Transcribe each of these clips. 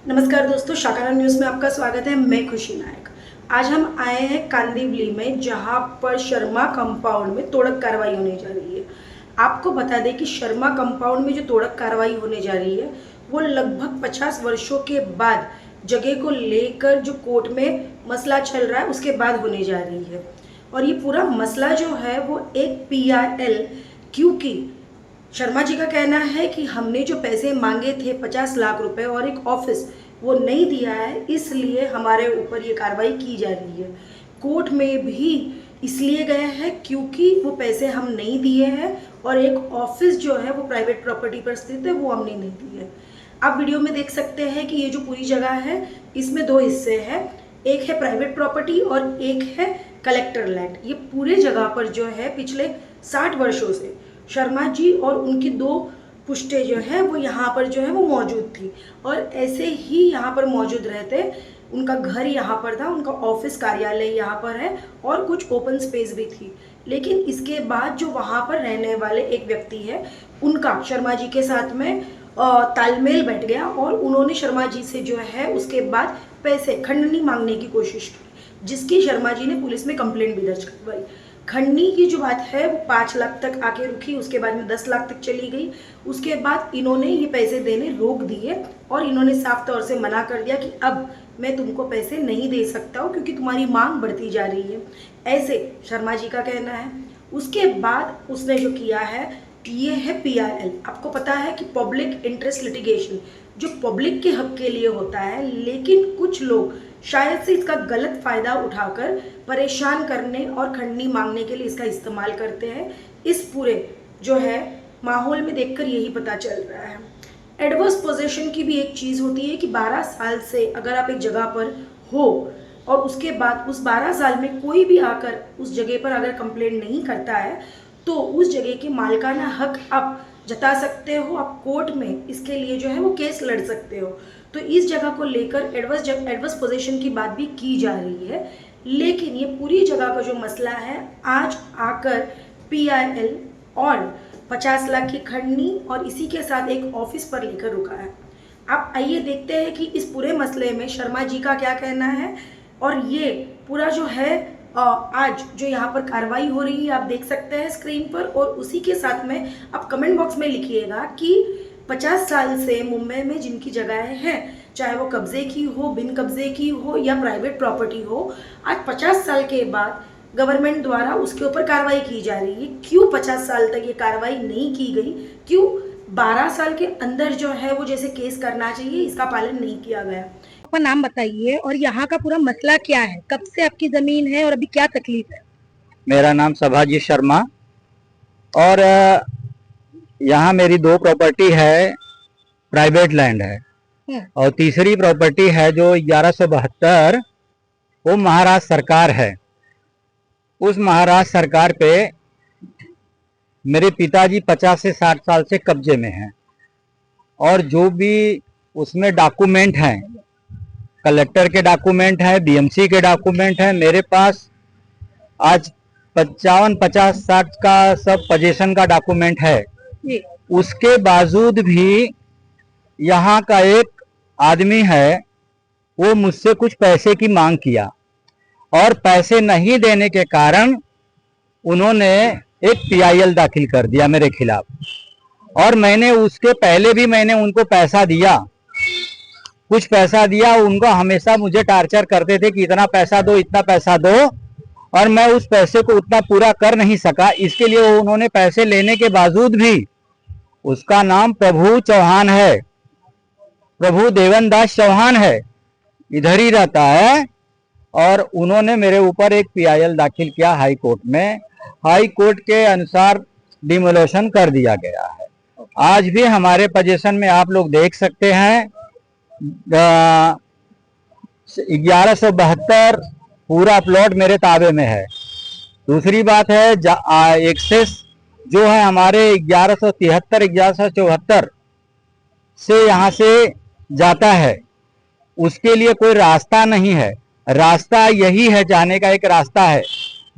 नमस्कार दोस्तों, शाकारा न्यूज़ में आपका स्वागत है। मैं खुशी नायक। आज हम आए हैं कांदिवली में, जहां पर शर्मा कंपाउंड में तोड़क कार्रवाई होने जा रही है। आपको बता दें कि शर्मा कंपाउंड में जो तोड़क कार्रवाई होने जा रही है वो लगभग 50 वर्षों के बाद जगह को लेकर जो कोर्ट में मसला चल रहा है उसके बाद होने जा रही है। और ये पूरा मसला जो है वो एक PIL, क्योंकि शर्मा जी का कहना है कि हमने जो पैसे मांगे थे 50 लाख रुपए और एक ऑफिस वो नहीं दिया है, इसलिए हमारे ऊपर ये कार्रवाई की जा रही है। कोर्ट में भी इसलिए गए हैं क्योंकि वो पैसे हम नहीं दिए हैं और एक ऑफिस जो है वो प्राइवेट प्रॉपर्टी पर स्थित है, वो हमने नहीं दी है। आप वीडियो में देख सकते हैं कि ये जो पूरी जगह है इसमें दो हिस्से हैं, एक है प्राइवेट प्रॉपर्टी और एक है कलेक्टर लैंड। ये पूरे जगह पर जो है पिछले 60 वर्षों से शर्मा जी और उनकी दो पुश्ते जो है वो यहाँ पर जो है वो मौजूद थी और ऐसे ही यहाँ पर मौजूद रहते। उनका घर यहाँ पर था, उनका ऑफिस कार्यालय यहाँ पर है और कुछ ओपन स्पेस भी थी। लेकिन इसके बाद जो वहाँ पर रहने वाले एक व्यक्ति है, उनका शर्मा जी के साथ में तालमेल बैठ गया और उन्होंने शर्मा जी से जो है उसके बाद पैसे खंडनी मांगने की कोशिश की, जिसकी शर्मा जी ने पुलिस में कंप्लेंट भी दर्ज करवाई। खंडनी की जो बात है वो 5 लाख तक आके रुकी, उसके बाद में 10 लाख तक चली गई। उसके बाद इन्होंने ये पैसे देने रोक दिए और इन्होंने साफ तौर से मना कर दिया कि अब मैं तुमको पैसे नहीं दे सकता हूँ क्योंकि तुम्हारी मांग बढ़ती जा रही है, ऐसे शर्मा जी का कहना है। उसके बाद उसने जो किया है ये है PIL। आपको पता है कि पब्लिक इंटरेस्ट लिटिगेशन जो पब्लिक के हक के लिए होता है, लेकिन कुछ लोग शायद से इसका गलत फायदा उठाकर परेशान करने और खंडनी मांगने के लिए इसका इस्तेमाल करते हैं। इस पूरे जो है माहौल में देखकर यही पता चल रहा है। एडवर्स पोजेशन की भी एक चीज़ होती है कि 12 साल से अगर आप एक जगह पर हो और उसके बाद उस 12 साल में कोई भी आकर उस जगह पर अगर कंप्लेंट नहीं करता है तो उस जगह के मालिकाना हक आप जता सकते हो, आप कोर्ट में इसके लिए जो है वो केस लड़ सकते हो। तो इस जगह को लेकर एडवर्स पोजीशन की बात भी की जा रही है, लेकिन ये पूरी जगह का जो मसला है आज आकर PIL और 50 लाख की खंडनी और इसी के साथ एक ऑफिस पर लेकर रुका है। आप आइए देखते हैं कि इस पूरे मसले में शर्मा जी का क्या कहना है और ये पूरा जो है आज जो यहाँ पर कार्रवाई हो रही है आप देख सकते हैं स्क्रीन पर, और उसी के साथ में आप कमेंट बॉक्स में लिखिएगा कि 50 साल से मुंबई में जिनकी जगहें हैं, चाहे वो कब्जे की हो, बिन कब्जे की हो या प्राइवेट प्रॉपर्टी हो, आज 50 साल के बाद गवर्नमेंट द्वारा उसके ऊपर कार्रवाई की जा रही है। क्यों 50 साल तक ये कार्रवाई नहीं की गई, क्यों 12 साल के अंदर जो है वो जैसे केस करना चाहिए इसका पालन नहीं किया गया। आपका नाम बताइए और यहाँ का पूरा मसला क्या है, कब से आपकी जमीन है और अभी क्या तकलीफ है? मेरा नाम सभाजी शर्मा और यहाँ मेरी 2 प्रॉपर्टी है, प्राइवेट लैंड है और तीसरी प्रॉपर्टी है जो 1172 वो महाराष्ट्र सरकार है। उस महाराष्ट्र सरकार पे मेरे पिताजी 50 से 60 साल से कब्जे में हैं और जो भी उसमें डॉक्यूमेंट हैं, कलेक्टर के डॉक्यूमेंट है, BMC के डॉक्यूमेंट है, मेरे पास आज 55, 50, 60 का सब पोजीशन का डॉक्यूमेंट है। उसके बावजूद भी यहाँ का एक आदमी है वो मुझसे कुछ पैसे की मांग किया और पैसे नहीं देने के कारण उन्होंने एक PIL दाखिल कर दिया मेरे खिलाफ। और मैंने उसके पहले भी मैंने उनको पैसा दिया, कुछ पैसा दिया। उनको हमेशा मुझे टार्चर करते थे कि इतना पैसा दो, इतना पैसा दो, और मैं उस पैसे को उतना पूरा कर नहीं सका। इसके लिए उन्होंने पैसे लेने के बावजूद भी, उसका नाम प्रभु चौहान है, प्रभु देवनदास चौहान है, इधर ही रहता है, और उन्होंने मेरे ऊपर एक PIL दाखिल किया हाई कोर्ट में। हाई कोर्ट के अनुसार डिमोलेशन कर दिया गया है। आज भी हमारे पोजीशन में आप लोग देख सकते हैं 1172 पूरा प्लॉट मेरे ताबे में है। दूसरी बात है एक्सेस जो है हमारे 1173, 1174 से यहाँ से जाता है, उसके लिए कोई रास्ता नहीं है। रास्ता यही है, जाने का एक रास्ता है,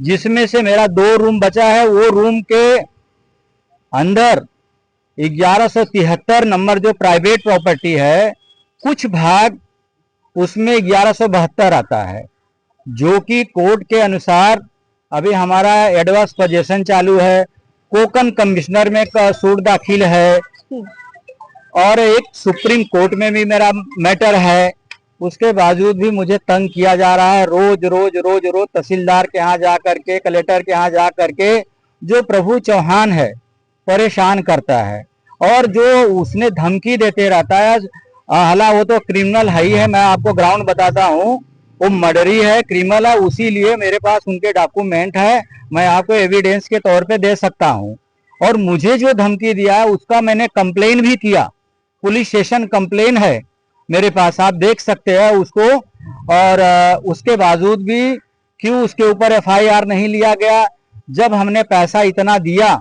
जिसमें से मेरा 2 रूम बचा है। वो रूम के अंदर 1173 नंबर जो प्राइवेट प्रॉपर्टी है कुछ भाग उसमें 1172 आता है, जो कि कोर्ट के अनुसार अभी हमारा एडवर्स पोजीशन चालू है, कोकन कमिश्नर में सूट दाखिल है और एक सुप्रीम कोर्ट में भी मेरा मैटर है। उसके बावजूद भी मुझे तंग किया जा रहा है, रोज रोज रोज रोज तहसीलदार के यहाँ जा करके, कलेक्टर के यहाँ जा करके जो प्रभु चौहान है परेशान करता है और जो उसने धमकी देते रहता है। हालांकि वो तो क्रिमिनल है ही है, मैं आपको ग्राउंड बताता हूँ, वो मर्डरी है, क्रिमिनल है, उसीलिए मेरे पास उनके डॉक्यूमेंट है, मैं आपको एविडेंस के तौर पे दे सकता हूँ। और मुझे जो धमकी दिया है उसका मैंने कंप्लेन भी किया, पुलिस स्टेशन कंप्लेन है मेरे पास, आप देख सकते हैं उसको। और उसके बावजूद भी क्यों उसके ऊपर एफआईआर नहीं लिया गया? जब हमने पैसा इतना दिया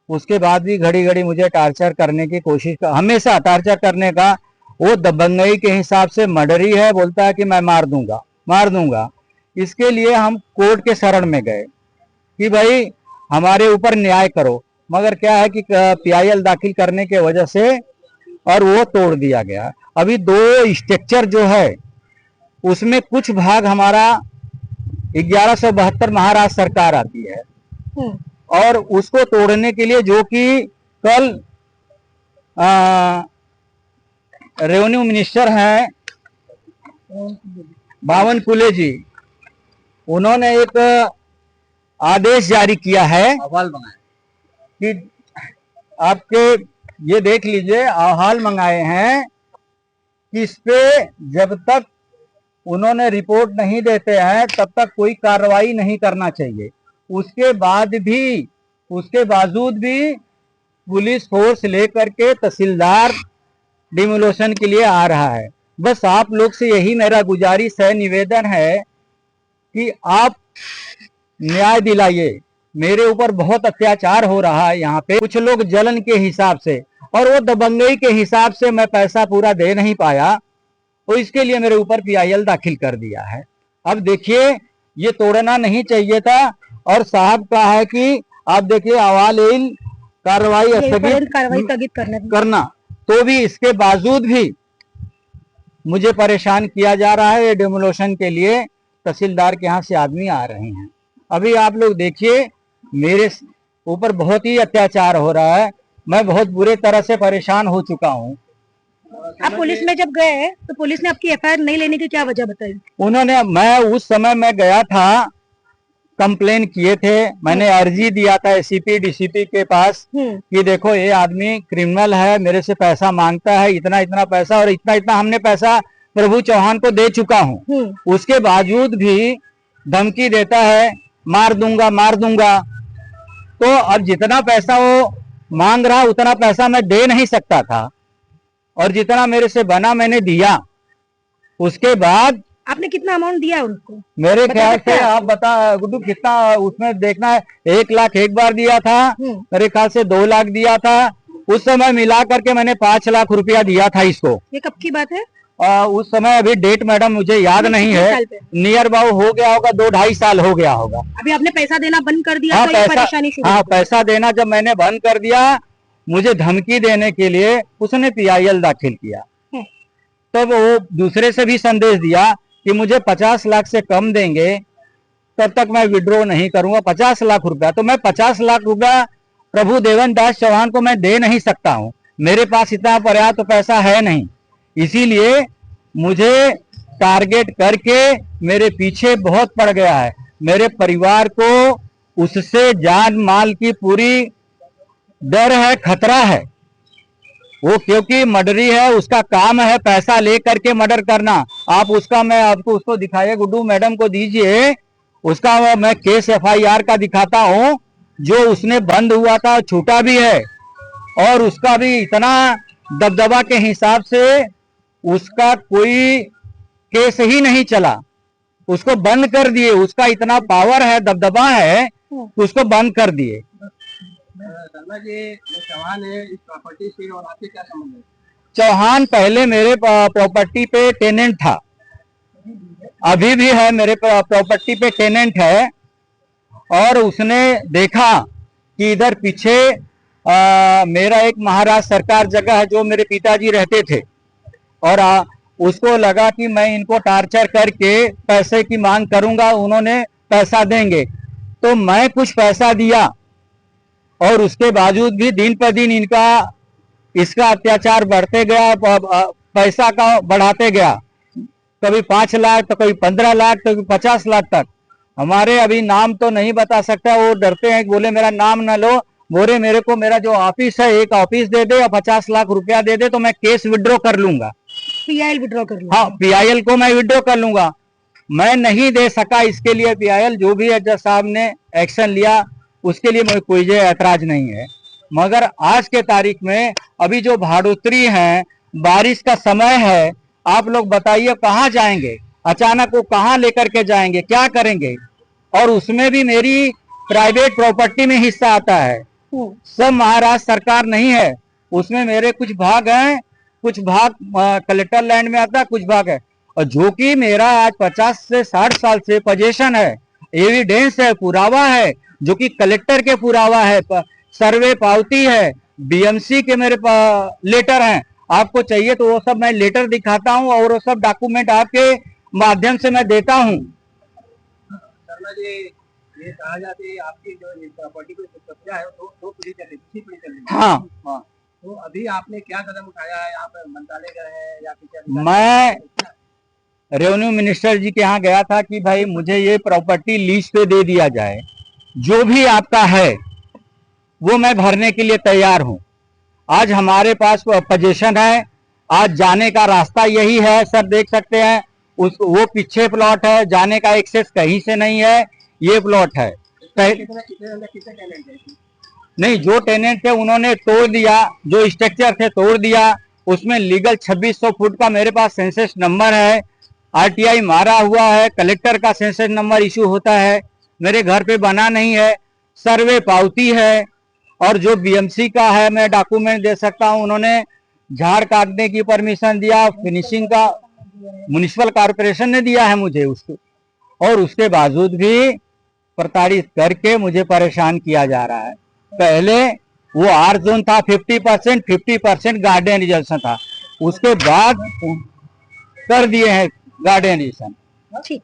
उसके बाद भी घड़ी घड़ी मुझे टार्चर करने की कोशिश हमेशा टार्चर करने का। वो दबंगई के हिसाब से मर्डरी है, बोलता है कि मैं मार दूंगा। इसके लिए हम कोर्ट के शरण में गए कि भाई हमारे ऊपर न्याय करो, मगर क्या है कि पीआईएल दाखिल करने के वजह से और वो तोड़ दिया गया। अभी 2 स्ट्रक्चर जो है उसमें कुछ भाग हमारा 1172 महाराष्ट्र सरकार आती है और उसको तोड़ने के लिए, जो कि कल रेवेन्यू मिनिस्टर हैं बावन कुले जी, उन्होंने एक आदेश जारी किया है कि आपके ये देख लीजिए, अहवाल मंगाए हैं कि इस पे जब तक उन्होंने रिपोर्ट नहीं देते हैं तब तक कोई कार्रवाई नहीं करना चाहिए। उसके बावजूद भी पुलिस फोर्स लेकर के तहसीलदार डिमोलेशन के लिए आ रहा है। बस आप लोग से यही मेरा गुजारिश है, निवेदन है कि आप न्याय दिलाइए। मेरे ऊपर बहुत अत्याचार हो रहा है यहाँ पे, कुछ लोग जलन के हिसाब से और वो दबंगई के हिसाब से मैं पैसा पूरा दे नहीं पाया, तो इसके लिए मेरे ऊपर पीआईएल दाखिल कर दिया है। अब देखिए ये तोड़ना नहीं चाहिए था और साहब का है कि आप देखिए अवालील कार्रवाई स्थगित करना, तो भी इसके बावजूद भी मुझे परेशान किया जा रहा है। ये डिमोलेशन के लिए तहसीलदार के यहाँ से आदमी आ रहे हैं। अभी आप लोग देखिए मेरे ऊपर बहुत ही अत्याचार हो रहा है, मैं बहुत बुरे तरह से परेशान हो चुका हूँ। आप पुलिस में जब गए तो पुलिस ने आपकी एफआईआर नहीं लेने की क्या वजह बताई? मैं उस समय मैं गया था, कंप्लेन किए थे, मैंने अर्जी दिया था एसीपी डीसीपी के पास कि देखो ये आदमी क्रिमिनल है, मेरे से पैसा मांगता है, इतना इतना पैसा, और इतना इतना हमने पैसा प्रभु चौहान को दे चुका हूँ। उसके बावजूद भी धमकी देता है मार दूंगा। तो अब जितना पैसा वो मांग रहा उतना पैसा मैं दे नहीं सकता था और जितना मेरे से बना मैंने दिया। उसके बाद आपने कितना अमाउंट दिया उनको? मेरे ख्याल से आप बता गुड्डू कितना उसमें देखना है, 1 लाख एक बार दिया था, मेरे ख्याल से 2 लाख दिया था। उस समय मिला करके मैंने 5 लाख रुपया दिया था इसको। ये कब की बात है? उस समय अभी डेट मैडम मुझे याद नहीं है, नियर अबाउट हो गया होगा 2-2.5 साल हो गया होगा। अभी आपने पैसा देना बंद कर दिया? तो ये परेशानी शुरू? हाँ, पैसा देना जब मैंने बंद कर दिया, मुझे धमकी देने के लिए उसने पीआईएल दाखिल किया। तब वो दूसरे से भी संदेश दिया कि मुझे 50 लाख से कम देंगे तब तक मैं विड्रॉ नहीं करूंगा। 50 लाख रुपया, तो मैं 50 लाख रुपया प्रभु देवन दास चौहान को मैं दे नहीं सकता हूं, मेरे पास इतना पर्याप्त पैसा है नहीं। इसीलिए मुझे टारगेट करके मेरे पीछे बहुत पड़ गया है। मेरे परिवार को उससे जान माल की पूरी डर है, खतरा है। वो क्योंकि मर्डरी है, उसका काम है पैसा ले करके मर्डर करना। आप उसका, मैं आपको उसको दिखाइए, गुड्डू मैडम को दीजिए, उसका मैं केस एफआईआर का दिखाता हूँ जो उसने बंद हुआ था, छूटा भी है और उसका भी इतना दबदबा के हिसाब से उसका कोई केस ही नहीं चला, उसको बंद कर दिए। उसका इतना पावर है, दबदबा है, उसको बंद कर दिए। चौहान है, इस प्रॉपर्टी से और आपके क्या संबंध है? चौहान पहले मेरे प्रॉपर्टी पे टेनेंट था, अभी भी है, मेरे प्रॉपर्टी पे टेनेंट है। और उसने देखा कि इधर पीछे मेरा एक महाराष्ट्र सरकार जगह है जो मेरे पिताजी रहते थे, और उसको लगा कि मैं इनको टार्चर करके पैसे की मांग करूंगा, उन्होंने पैसा देंगे, तो मैं कुछ पैसा दिया और उसके बावजूद भी दिन पर दिन इसका अत्याचार बढ़ते गया, पैसा का बढ़ाते गया, कभी 5 लाख तो कभी 15 लाख तो कभी 50 लाख तक। हमारे अभी नाम तो नहीं बता सकता, वो डरते हैं, बोले मेरा नाम न लो, बोले मेरे को मेरा जो ऑफिस है एक ऑफिस दे दे और 50 लाख रुपया दे दे तो मैं केस विड्रॉ कर लूंगा, पीआईएल विड्रॉ कर लूंगा। हाँ पीआईएल को मैं विड्रॉ कर लूंगा। मैं नहीं दे सका, इसके लिए पीआईएल जो भी जज साहब ने एक्शन लिया उसके लिए मुझे कोई ऐतराज नहीं है। मगर आज के तारीख में अभी जो भाड़ोतरी है, बारिश का समय है, आप लोग बताइए कहाँ जाएंगे, अचानक वो कहाँ लेकर के जाएंगे, क्या करेंगे। और उसमें भी मेरी प्राइवेट प्रॉपर्टी में हिस्सा आता है, सब महाराष्ट्र सरकार नहीं है, उसमें मेरे कुछ भाग हैं, कुछ भाग कलेक्टर लैंड में आता है, कुछ भाग है। और जो कि मेरा आज 50 से 60 साल से पोजीशन है, एविडेंस है, पुरावा है, जो कि कलेक्टर के पुरावा है, सर्वे पावती है, बीएमसी के मेरे लेटर हैं। आपको चाहिए तो वो सब मैं लेटर दिखाता हूँ और वो सब डॉक्यूमेंट आपके माध्यम से मैं देता हूँ। शर्मा जी, ये कहा जाता है आपकी जो प्रॉपर्टी को कब्जा है वो दो पीढ़ी चल रही है। हाँ हाँ, तो अभी आपने क्या कदम उठाया है? आप मंत्रालय गए हैं या फिर मैं रेवेन्यू मिनिस्टर जी के यहाँ गया था कि भाई मुझे ये प्रॉपर्टी लीज पे दे दिया जाए, जो भी आपका है वो मैं भरने के लिए तैयार हूँ। आज हमारे पास पोजीशन है, आज जाने का रास्ता यही है सर, देख सकते हैं वो पीछे प्लॉट है, जाने का एक्सेस कहीं से नहीं है, ये प्लॉट है। नहीं, जो टेनेंट थे उन्होंने तोड़ दिया, जो स्ट्रक्चर थे तोड़ दिया, उसमें लीगल 2600 फुट का मेरे पास सेंसस नंबर है, आरटीआई मारा हुआ है, कलेक्टर का सेंसस नंबर इशू होता है, मेरे घर पे बना नहीं है, सर्वे पावती है, और जो बीएमसी का है मैं डॉक्यूमेंट दे सकता हूं, उन्होंने झाड़ काटने की परमिशन दिया, फिनिशिंग का म्युनिसिपल कॉर्पोरेशन ने दिया है मुझे उसको, और उसके बावजूद भी प्रताड़ित करके मुझे परेशान किया जा रहा है। पहले वो आर जोन था 50% गार्डन रिजर्वेशन था, उसके बाद कर दिए हैं गार्डन रिजर्वेशन। ठीक।